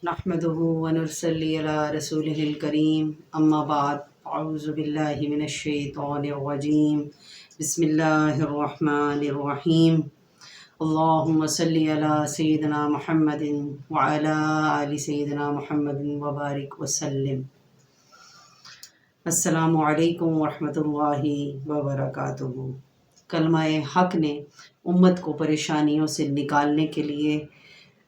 नहमदुहु व नुसल्ली अला रसूलिहिल करीम अम्मा बाद अऊज़ु बिल्लाहि मिनश शैतानिर रजीम बिस्मिल्लाहिर रहमानिर रहीम अल्लाहुम्मा सल्ली अला सय्यिदिना मुहम्मदिन व अला आलि सय्यिदिना मुहम्मदिन व बारिक व सल्लिम। अस्सलामु अलैकुम व रहमतुल्लाहि व बरकातुहू। कलमाए हक ने उम्मत को परेशानियों से निकालने के लिए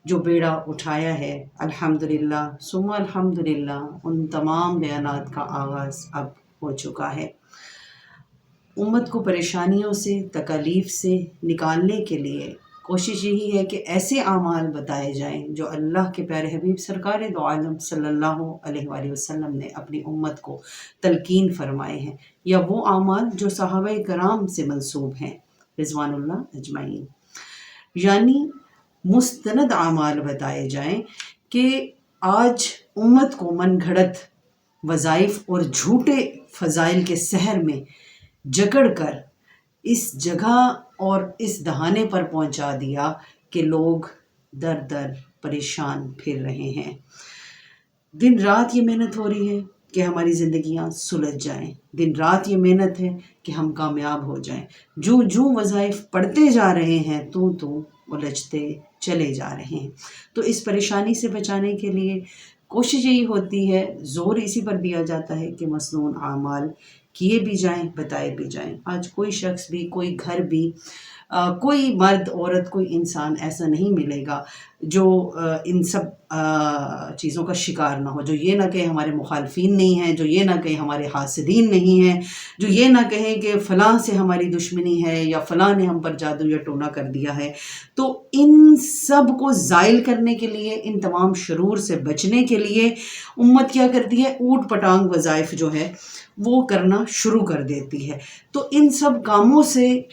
जो बेड़ा उठाया है, अल्हम्दुलिल्लाह सुम्मा अल्हम्दुलिल्लाह, उन तमाम बयानात का आगाज़ अब हो चुका है। उम्मत को परेशानियों से, तकलीफ़ से निकालने के लिए कोशिश यही है कि ऐसे आमाल बताए जाएं जो अल्लाह के प्यारे हबीब सरकार दो आलम सल्लल्लाहु अलैहि वसल्लम ने अपनी उम्मत को तलकीन फरमाए हैं, या वो आमाल जो सहाबा कराम से मंसूब हैं रिज़वानुल्लाह अजमाइन। यानी मुस्तनद आमाल बताए जाएं कि आज उम्मत को मन घड़त वज़ाइफ और झूठे फ़ज़ाइल के सहर में जकड़ कर इस जगह और इस दहाने पर पहुंचा दिया कि लोग दर दर परेशान फिर रहे हैं। दिन रात ये मेहनत हो रही है कि हमारी ज़िंदगियां सुलझ जाएं, दिन रात ये मेहनत है कि हम कामयाब हो जाएं। जो जो वज़ाइफ पढ़ते जा रहे हैं तो उलझते चले जा रहे हैं। तो इस परेशानी से बचाने के लिए कोशिश यही होती है, ज़ोर इसी पर दिया जाता है कि मसनून आमाल किए भी जाएं, बताए भी जाएं। आज कोई शख्स भी, कोई घर भी, कोई मर्द औरत, कोई इंसान ऐसा नहीं मिलेगा जो इन सब चीज़ों का शिकार ना हो, जो ये ना कहे हमारे मुखालफीन नहीं हैं, जो ये ना कहे हमारे हासिदीन नहीं हैं, जो ये ना कहें कि फ़लाँ से हमारी दुश्मनी है या फ़लाँ ने हम पर जादू या टोना कर दिया है। तो इन सब को ज़ाइल करने के लिए, इन तमाम शरूर से बचने के लिए उम्मत क्या करती है, ऊट पटांग वज़ाइफ जो है वो करना शुरू कर देती है। तो इन सब कामों से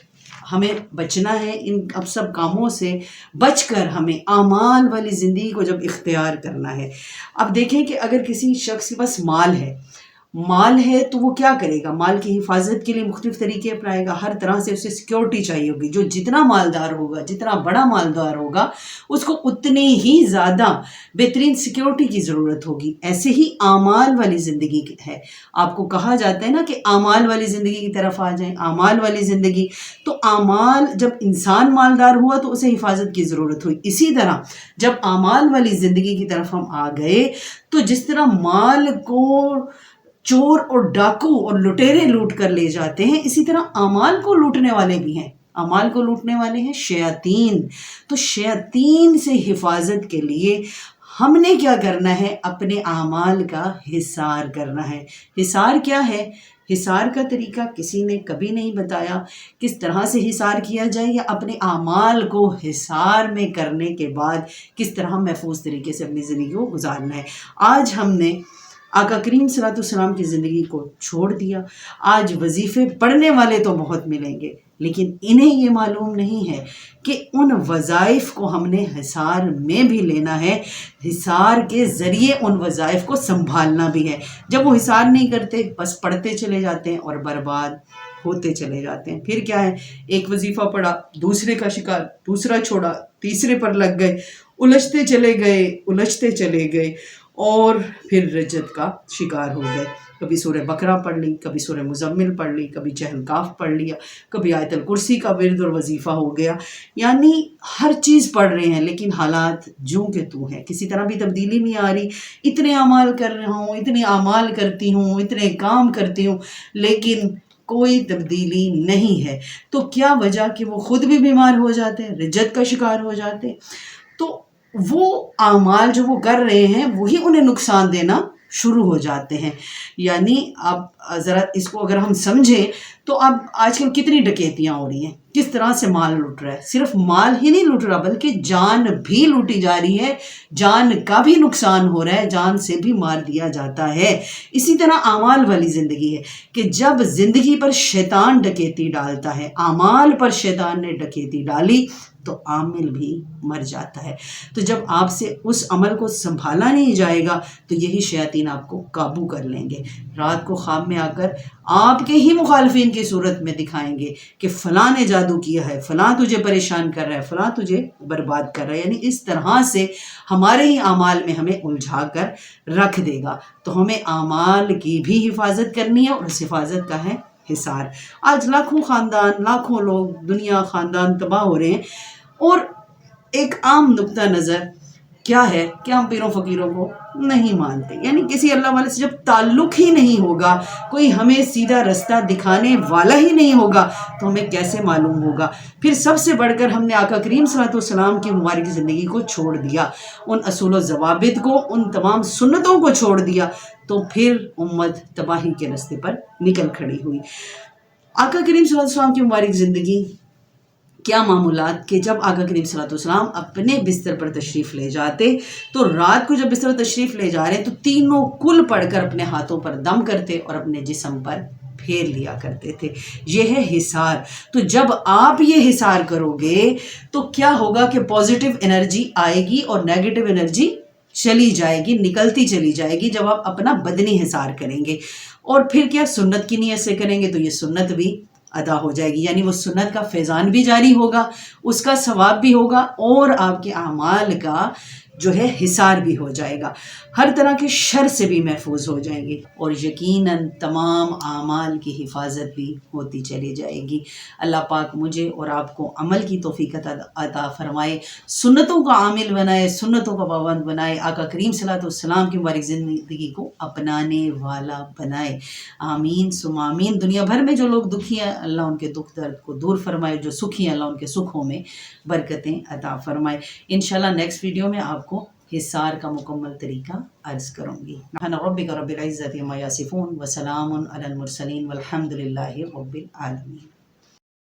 हमें बचना है। इन अब सब कामों से बचकर हमें आमाल वाली ज़िंदगी को जब इख्तियार करना है। अब देखें कि अगर किसी शख्स के पास माल है तो वो क्या करेगा, माल की हिफाजत के लिए मुख्तलिफ तरीके अपनाएगा। हर तरह से उसे सिक्योरिटी चाहिए होगी। जो जितना मालदार होगा, जितना बड़ा मालदार होगा, उसको उतनी ही ज़्यादा बेहतरीन सिक्योरिटी की ज़रूरत होगी। ऐसे ही आमाल वाली ज़िंदगी है। आपको कहा जाता है ना कि आमाल वाली ज़िंदगी की तरफ आ जाएं, आमाल वाली ज़िंदगी। तो आमाल, जब इंसान मालदार हुआ तो उसे हिफाजत की ज़रूरत हुई। इसी तरह जब आमाल वाली ज़िंदगी की तरफ हम आ गए तो जिस तरह माल को चोर और डाकू और लुटेरे लूट कर ले जाते हैं, इसी तरह अमाल को लूटने वाले भी हैं। अमाल को लूटने वाले हैं शयातीन। तो शयातीन से हिफाजत के लिए हमने क्या करना है, अपने आमाल का हिसार करना है। हिसार क्या है? हिसार का तरीका किसी ने कभी नहीं बताया। किस तरह से हिसार किया जाए, या अपने आमाल को हिसार में करने के बाद किस तरह महफूज तरीके से अपनी ज़िंदगी को गुजारना है। आज हमने आका करीम सल्लल्लाहु अलैहि वसल्लम की ज़िंदगी को छोड़ दिया। आज वजीफ़े पढ़ने वाले तो बहुत मिलेंगे, लेकिन इन्हें ये मालूम नहीं है कि उन वज़ाइफ को हमने हिसार में भी लेना है, हिसार के ज़रिए उन वज़ाइफ को संभालना भी है। जब वो हिसार नहीं करते, बस पढ़ते चले जाते हैं और बर्बाद होते चले जाते हैं। फिर क्या है, एक वजीफ़ा पढ़ा, दूसरे का शिकार, दूसरा छोड़ा, तीसरे पर लग गए, उलझते चले गए और फिर रज्जत का शिकार हो गए। कभी सूरह बकरा पढ़ ली, कभी सूरह मुज़म्मिल पढ़ ली, कभी चहल काफ पढ़ लिया, कभी आयतल कुर्सी का विर्द और वजीफ़ा हो गया। यानी हर चीज़ पढ़ रहे हैं, लेकिन हालात जूं के तूं हैं, किसी तरह भी तब्दीली नहीं आ रही। इतने अमाल कर रहा हूँ, इतने अमाल करती हूँ, इतने काम करती हूँ, लेकिन कोई तब्दीली नहीं है। तो क्या वजह कि वो खुद भी बीमार हो जाते हैं, रज्जत का शिकार हो जाते हैं। तो वो आमाल जो वो कर रहे हैं वही उन्हें नुकसान देना शुरू हो जाते हैं। यानी अब ज़रा इसको अगर हम समझें तो अब आजकल कितनी डकैतियाँ हो रही हैं, किस तरह से माल लूट रहा है। सिर्फ माल ही नहीं लूट रहा, बल्कि जान भी लूटी जा रही है, जान का भी नुकसान हो रहा है, जान से भी मार दिया जाता है। इसी तरह आमाल वाली ज़िंदगी है कि जब ज़िंदगी पर शैतान डकैती डालता है, आमाल पर शैतान ने डकैती डाली, तो आमिल भी मर जाता है। तो जब आपसे उस अमल को संभाला नहीं जाएगा तो यही शयातीन आपको काबू कर लेंगे। रात को ख्वाब में आकर آپ کے ہی مخالفین کی صورت میں دکھائیں گے کہ فلاں نے جادو کیا ہے، فلاں تجھے پریشان کر رہا ہے، فلاں تجھے برباد کر رہا ہے، یعنی اس طرح سے ہمارے ہی اعمال میں ہمیں الجھا کر رکھ دے گا۔ تو ہمیں اعمال کی بھی حفاظت کرنی ہے، اور اس حفاظت کا ہے حصار۔ آج لاکھوں خاندان، لاکھوں لوگ، دنیا، خاندان تباہ ہو رہے ہیں، اور ایک عام نقطہ نظر کیا ہے کہ ہم پیروں فقیروں کو نہیں مانتے، یعنی کسی اللہ والے سے جب تعلق ہی نہیں ہوگا، کوئی ہمیں سیدھا رستہ دکھانے والا ہی نہیں ہوگا، تو ہمیں کیسے معلوم ہوگا؟ پھر سب سے بڑھ کر ہم نے آقا کریم صلی اللہ علیہ وسلم کی مبارک زندگی کو چھوڑ دیا، ان اصول و ضوابط کو، ان تمام سنتوں کو چھوڑ دیا، تو پھر امت تباہی کے راستے پر نکل کھڑی ہوئی۔ آقا کریم صلی اللہ علیہ وسلم کی مبارک زندگی کیا معمولات کہ جب آقا کریم صلی اللہ علیہ وسلم اپنے بستر پر تشریف لے جاتے تو رات کو جب بستر پر تشریف لے جا رہے ہیں تو تینوں کل پڑھ کر اپنے ہاتھوں پر دم کرتے اور اپنے جسم پر پھیر لیا کرتے تھے۔ یہ ہے حصار۔ تو جب آپ یہ حصار کرو گے تو کیا ہوگا کہ پازیٹیو انرجی آئے گی اور نیگیٹو انرجی چلی جائے گی، نکلتی چلی جائے گی، جب آپ اپنا بدنی حصار کریں گے۔ اور پھر کیا سنت کی نیت سے کریں گے تو یہ سنت بھی ادا ہو جائے گی، یعنی وہ سنت کا فیضان بھی جاری ہوگا، اس کا ثواب بھی ہوگا، اور آپ کے اعمال کا جو ہے حصار بھی ہو جائے گا، ہر طرح کے شر سے بھی محفوظ ہو جائیں گے، اور یقیناً تمام اعمال کی حفاظت بھی ہوتی چلی جائے گی۔ اللہ پاک مجھے اور آپ کو عمل کی توفیق عطا فرمائے، سنتوں کا عامل بنائے، سنتوں کا پابند بنائے، آقا کریم صلی اللہ علیہ وسلم کی مبارک زندگی کو اپنانے والا بنائے۔ آمین ثم آمین۔ دنیا بھر میں جو لوگ دکھی ہیں اللہ ان کے دکھ درد کو دور فرمائے، جو سکھی ہیں اللہ ان کے سکھوں میں برکتیں عطا فرمائے۔ انشاءاللہ نیکسٹ ویڈیو میں آپ کو حصار کا مکمل طریقہ عرض کروں گی۔ سبحان ربک رب العزۃ عما یصفون وسلام علی المرسلین والحمد للہ رب العالمین۔